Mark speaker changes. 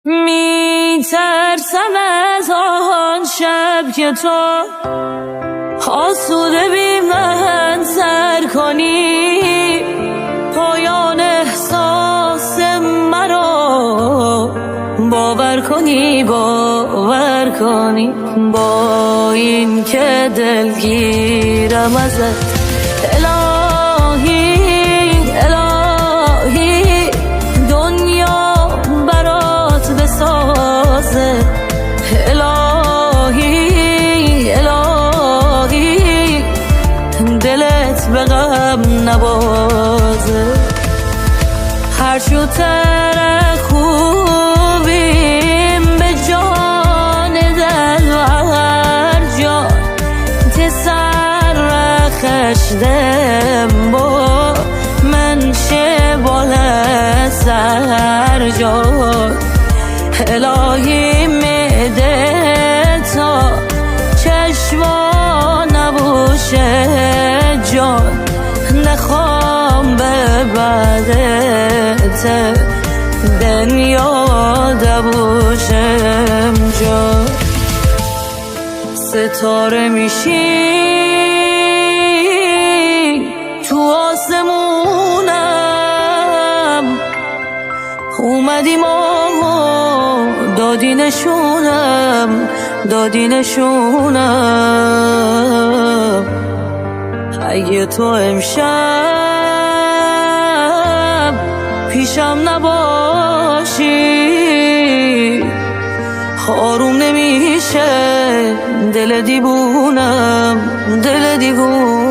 Speaker 1: میترسم از آن شب که تو آسوده بی من سر کنی، پایان احساس مرا باور کنی، باور کنی. با این که دلگیرم ازت الهی، الهی دنیا برات بسازه، الهی، الهی دلت به غم نبازه. هر شوتر خوبیم به جان دل و هر جان تسرخش دم با من شبال سر جان، الهی میده تا چشما نبوشه جان، نخوام به بعدت دنیا دبوشم جان. ستاره میشی تو آسمونم، اومدی ما دادی نشونم، دادی نشونم. اگه تو امشب پیشم نباشی آروم نمیشه دل دیوونم، دل دیوونم.